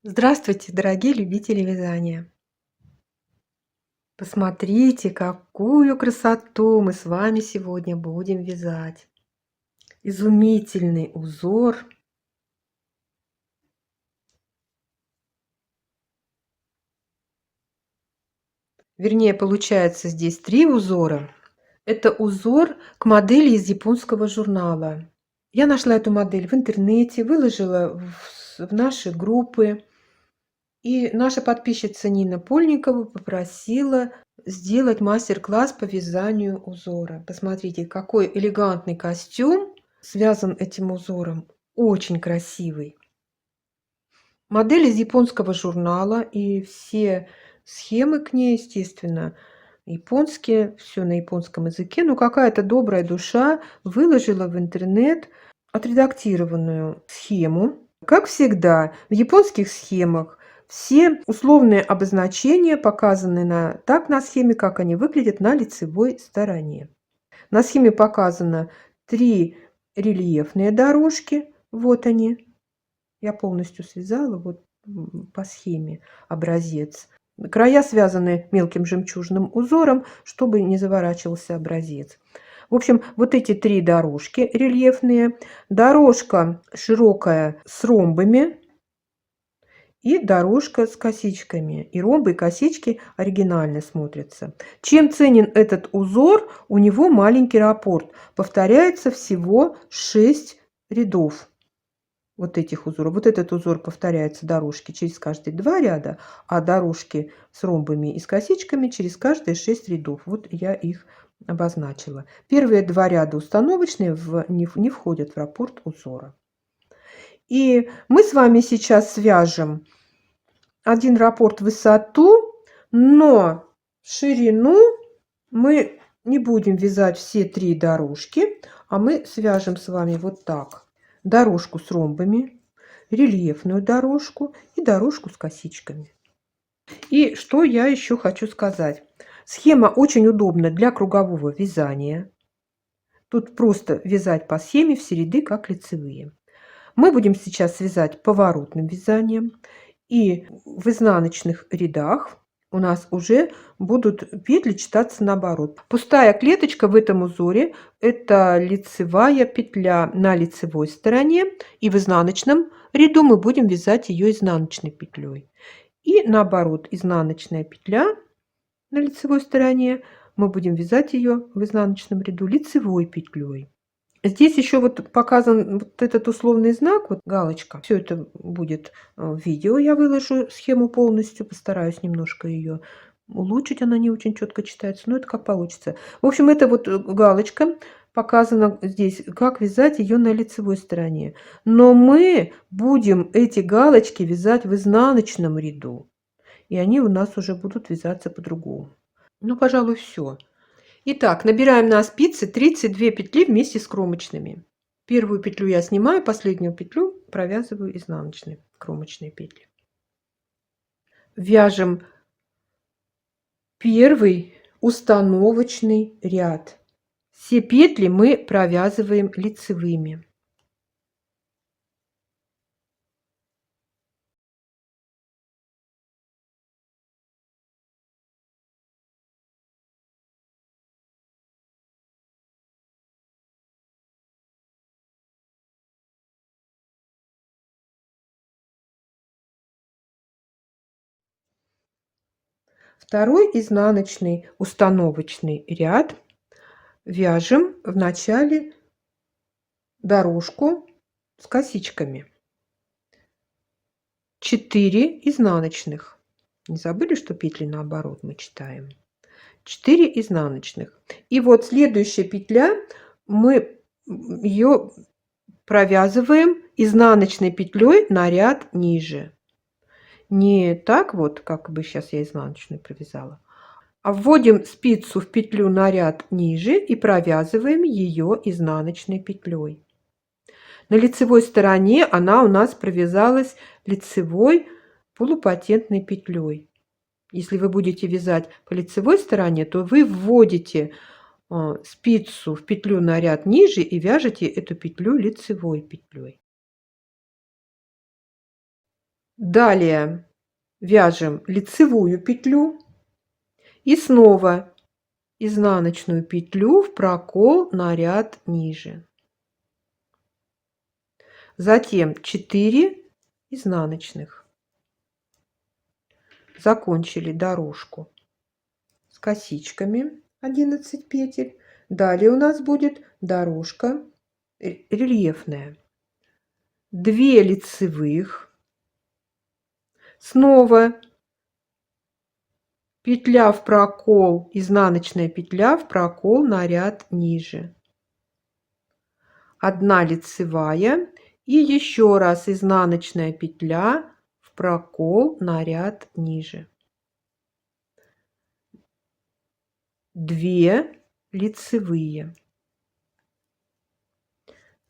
Здравствуйте, дорогие любители вязания! Посмотрите, какую красоту мы с вами сегодня будем вязать. Изумительный узор. Вернее, получается здесь 3 узора. Это узор к модели из японского журнала. Я нашла эту модель в интернете, выложила в наши группы. И наша подписчица Нина Польникова попросила сделать мастер-класс по вязанию узора. Посмотрите, какой элегантный костюм связан этим узором. Очень красивый. Модель из японского журнала, и все схемы к ней, естественно, японские, все на японском языке. Но какая-то добрая душа выложила в интернет отредактированную схему. Как всегда, в японских схемах все условные обозначения показаны так на схеме, как они выглядят на лицевой стороне. На схеме показано 3 рельефные дорожки. Вот они. Я полностью связала вот по схеме образец. Края связаны мелким жемчужным узором, чтобы не заворачивался образец. В общем, вот эти 3 дорожки рельефные. Дорожка широкая с ромбами и дорожка с косичками. И ромбы, и косички оригинально смотрятся. Чем ценен этот узор? У него маленький раппорт. Повторяется всего 6 рядов вот этих узоров. Вот этот узор повторяется дорожки через каждые 2 ряда, а дорожки с ромбами и с косичками через каждые 6 рядов. Вот я их обозначила. Первые 2 ряда установочные не входят в раппорт узора. И мы с вами сейчас свяжем один раппорт в высоту, но в ширину мы не будем вязать все 3 дорожки, а мы свяжем с вами вот так. Дорожку с ромбами, рельефную дорожку и дорожку с косичками. И что я еще хочу сказать. Схема очень удобна для кругового вязания. Тут просто вязать по схеме все ряды, как лицевые. Мы будем сейчас вязать поворотным вязанием. И в изнаночных рядах у нас уже будут петли читаться наоборот. Пустая клеточка в этом узоре – это лицевая петля на лицевой стороне, и в изнаночном ряду мы будем вязать ее изнаночной петлей. И наоборот, изнаночная петля на лицевой стороне, мы будем вязать ее в изнаночном ряду лицевой петлей. Здесь еще вот показан вот этот условный знак, вот галочка. Все это будет в видео. Я выложу схему полностью, постараюсь немножко ее улучшить. Она не очень четко читается, но это как получится. В общем, это вот галочка показана здесь, как вязать ее на лицевой стороне. Но мы будем эти галочки вязать в изнаночном ряду. И они у нас уже будут вязаться по-другому. Ну, пожалуй, все. Итак, набираем на спицы 32 петли вместе с кромочными. Первую петлю я снимаю, последнюю петлю провязываю изнаночные кромочные петли. Вяжем первый установочный ряд. Все петли мы провязываем лицевыми. Второй изнаночный установочный ряд вяжем в начале дорожку с косичками. 4 изнаночных. Не забыли, что петли наоборот мы читаем? 4 изнаночных. И вот следующая петля, мы ее провязываем изнаночной петлей на ряд ниже. Не так вот, как бы сейчас я изнаночную провязала, а вводим спицу в петлю на ряд ниже и провязываем ее изнаночной петлей. На лицевой стороне она у нас провязалась лицевой полупатентной петлей. Если вы будете вязать по лицевой стороне, то вы вводите спицу в петлю на ряд ниже и вяжете эту петлю лицевой петлей. Далее вяжем лицевую петлю и снова изнаночную петлю в прокол на ряд ниже. Затем 4 изнаночных. Закончили дорожку с косичками 11 петель. Далее у нас будет дорожка рельефная. 2 лицевых. Снова петля в прокол, изнаночная петля в прокол на ряд ниже. 1 лицевая и еще раз изнаночная петля в прокол на ряд ниже. 2 лицевые.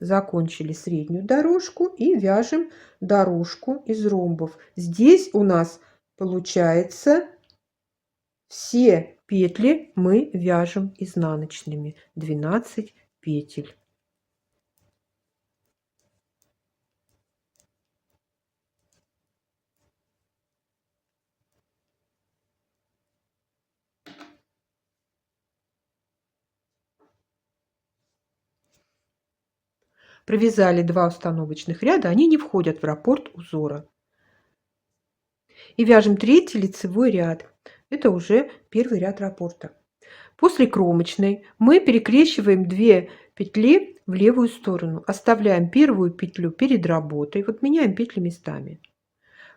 Закончили среднюю дорожку и вяжем дорожку из ромбов. Здесь у нас получается все петли мы вяжем изнаночными, 12 петель. Провязали 2 установочных ряда, они не входят в раппорт узора. И вяжем 3-й лицевой ряд. Это уже первый ряд раппорта. После кромочной мы перекрещиваем 2 петли в левую сторону. Оставляем первую петлю перед работой. Вот меняем петли местами.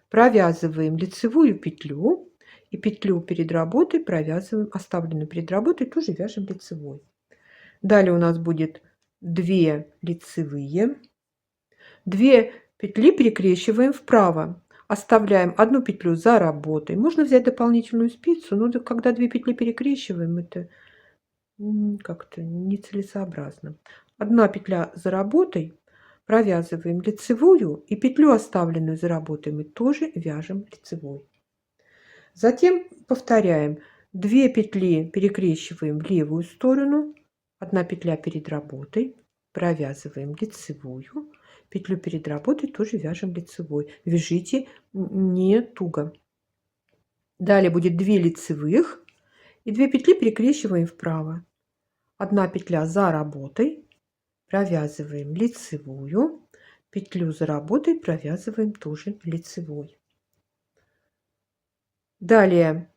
Провязываем лицевую петлю и петлю перед работой провязываем, оставленную перед работой тоже вяжем лицевой. Далее у нас будет 2 лицевые, 2 петли перекрещиваем вправо, оставляем 1 петлю за работой. Можно взять дополнительную спицу, но когда 2 петли перекрещиваем, это как-то нецелесообразно. 1 петля за работой, провязываем лицевую и петлю, оставленную за работой, мы тоже вяжем лицевой. Затем повторяем: 2 петли перекрещиваем в левую сторону, 1 петля перед работой, провязываем лицевую, петлю перед работой тоже вяжем лицевой. Вяжите не туго. Далее будет 2 лицевых и 2 петли перекрещиваем вправо. 1 петля за работой, провязываем лицевую, петлю за работой провязываем тоже лицевой. Далее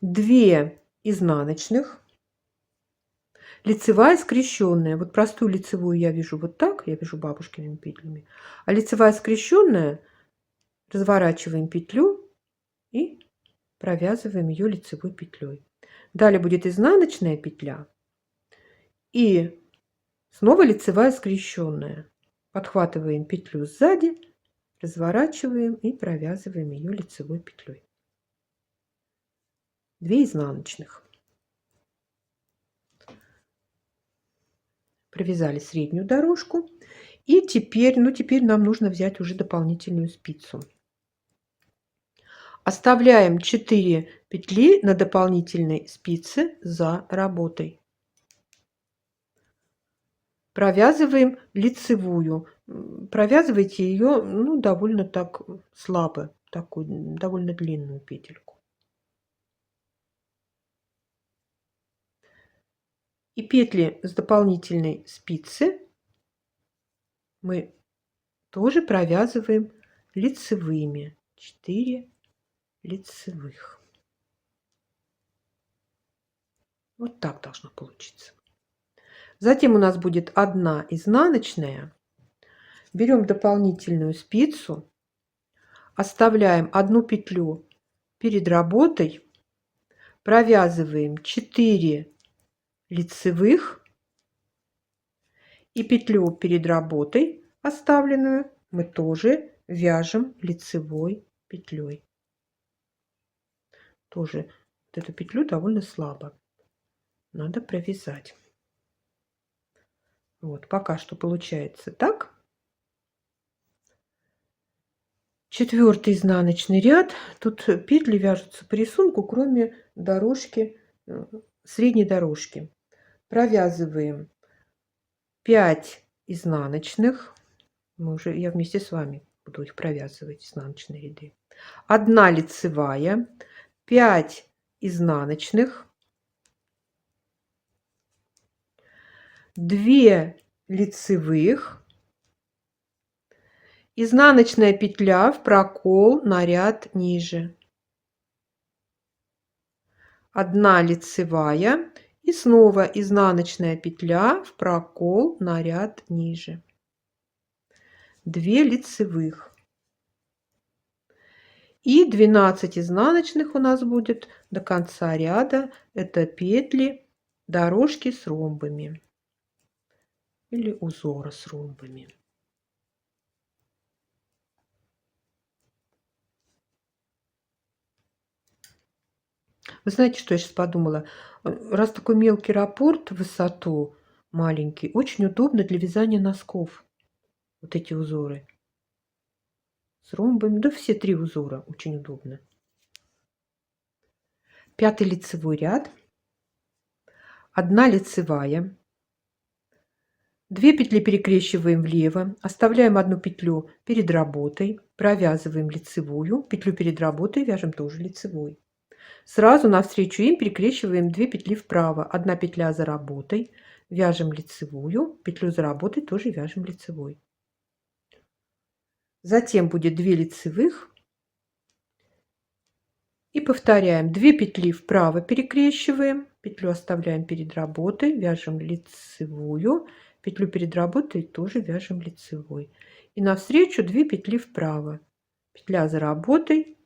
2 изнаночных, лицевая скрещенная. Вот простую лицевую я вяжу вот так, я вяжу бабушкиными петлями, а лицевая скрещенная, разворачиваем петлю и провязываем ее лицевой петлей. Далее будет изнаночная петля и снова лицевая скрещенная. Подхватываем петлю сзади, разворачиваем и провязываем ее лицевой петлей. 2 изнаночных. Провязали среднюю дорожку. И теперь нам нужно взять уже дополнительную спицу. Оставляем 4 петли на дополнительной спице за работой. Провязываем лицевую. Провязывайте ее довольно так слабо, такую довольно длинную петельку. И петли с дополнительной спицы мы тоже провязываем лицевыми. 4 лицевых. Вот так должно получиться. Затем у нас будет 1 изнаночная. Берем дополнительную спицу, оставляем 1 петлю перед работой, провязываем 4 лицевых и петлю перед работой, оставленную, мы тоже вяжем лицевой петлей. Тоже вот эту петлю довольно слабо надо провязать. Вот пока что получается так. 4-й изнаночный ряд. Тут петли вяжутся по рисунку, кроме дорожки, средней дорожки. Провязываем 5 изнаночных. Я вместе с вами Буду их провязывать, изнаночные ряды. 1 лицевая, 5 изнаночных, 2 лицевых, изнаночная петля в прокол на ряд ниже, 1 лицевая и снова изнаночная петля в прокол на ряд ниже, 2 лицевых и 12 изнаночных у нас будет до конца ряда. Это петли дорожки с ромбами или узора с ромбами. Вы знаете, что я сейчас подумала? Раз такой мелкий раппорт в высоту маленький, очень удобно для вязания носков. Вот эти узоры с ромбами. Да все 3 узора очень удобно. 5 лицевой ряд, 1 лицевая, 2 петли перекрещиваем влево, оставляем 1 петлю перед работой, провязываем лицевую, петлю перед работой вяжем тоже лицевой. Сразу навстречу им перекрещиваем 2 петли вправо, 1 петля за работой, вяжем лицевую, петлю за работой тоже вяжем лицевой. Затем будет 2 лицевых и повторяем. 2 петли вправо перекрещиваем, петлю оставляем перед работой, вяжем лицевую, петлю перед работой тоже вяжем лицевой. И навстречу 2 петли вправо, петля за работой,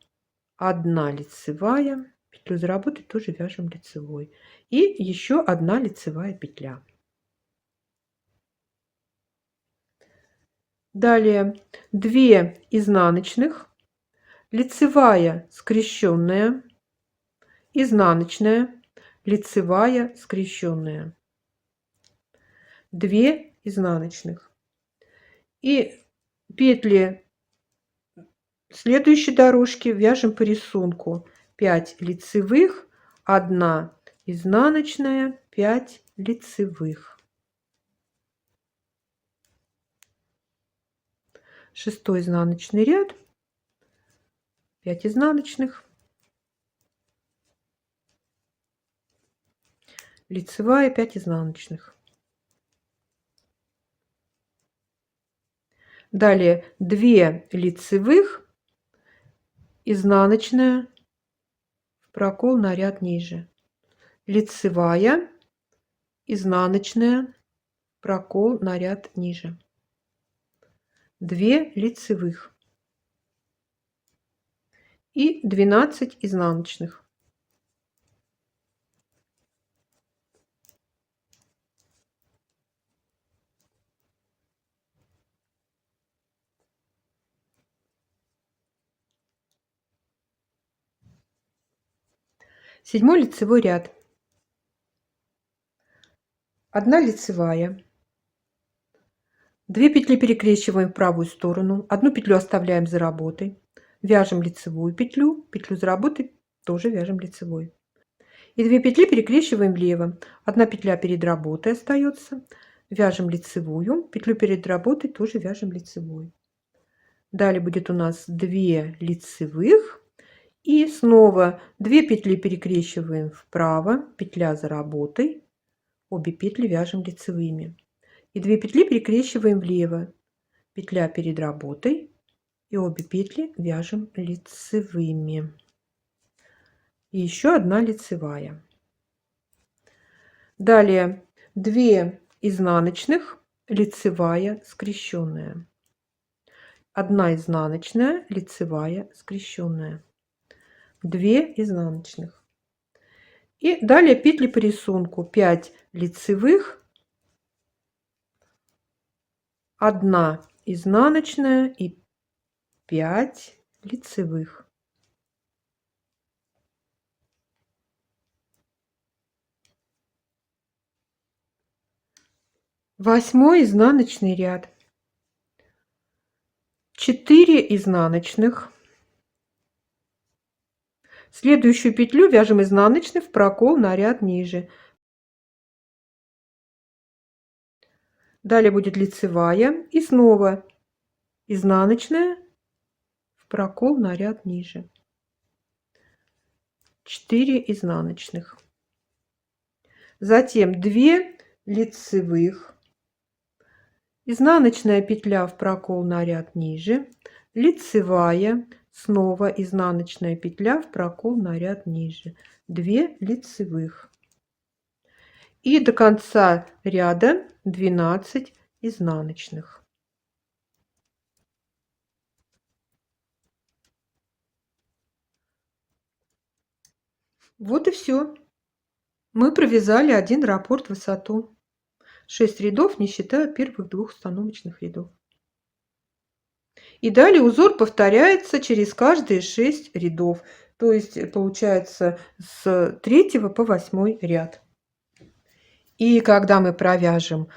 1 лицевая, петлю за работой тоже вяжем лицевой. И еще 1 лицевая петля. Далее 2 изнаночных, лицевая скрещенная, изнаночная, лицевая скрещенная, 2 изнаночных. И петли следующей дорожки вяжем по рисунку. 5 лицевых, 1 изнаночная, 5 лицевых. 6 изнаночный ряд, 5 изнаночных, лицевая, 5 изнаночных. Далее 2 лицевых, изнаночная, в прокол на ряд ниже, лицевая, изнаночная, прокол на ряд ниже, 2 лицевых и 12 изнаночных. Седьмой лицевой ряд. 1 лицевая, 2 петли перекрещиваем в правую сторону, 1 петлю оставляем за работой, вяжем лицевую петлю, петлю за работой тоже вяжем лицевой. И 2 петли перекрещиваем влево, 1 петля перед работой остается, вяжем лицевую, петлю перед работой тоже вяжем лицевой. Далее будет у нас 2 лицевых и снова 2 петли перекрещиваем вправо, петля за работой, обе петли вяжем лицевыми. И 2 петли перекрещиваем влево, петля перед работой, и обе петли вяжем лицевыми. И еще 1 лицевая. Далее 2 изнаночных, лицевая скрещенная, 1 изнаночная, лицевая скрещенная, 2 изнаночных. И далее петли по рисунку: 5 лицевых, 1 изнаночная и 5 лицевых. Восьмой изнаночный ряд. 4 изнаночных. Следующую петлю вяжем изнаночной в прокол на ряд ниже. Далее будет лицевая и снова изнаночная в прокол на ряд ниже. 4 изнаночных. Затем 2 лицевых, изнаночная петля в прокол на ряд ниже, лицевая, снова изнаночная петля в прокол на ряд ниже, 2 лицевых. И до конца ряда 12 изнаночных. Вот и все. Мы провязали один раппорт в высоту. 6 рядов, не считая первых 2 становочных рядов. И далее узор повторяется через каждые 6 рядов. То есть получается с 3 по 8 ряд. И когда мы провяжем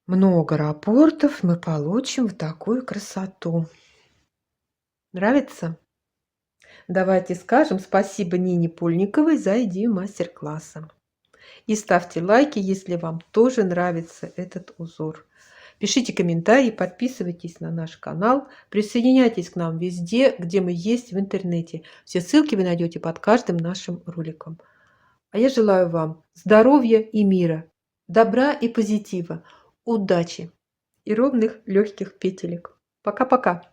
много раппортов, мы получим вот такую красоту. Нравится? Давайте скажем спасибо Нине Пульниковой за идею мастер-класса. И ставьте лайки, если вам тоже нравится этот узор. Пишите комментарии, подписывайтесь на наш канал, присоединяйтесь к нам везде, где мы есть в интернете. Все ссылки вы найдете под каждым нашим роликом. А я желаю вам здоровья и мира, добра и позитива, удачи и ровных легких петелек. Пока-пока!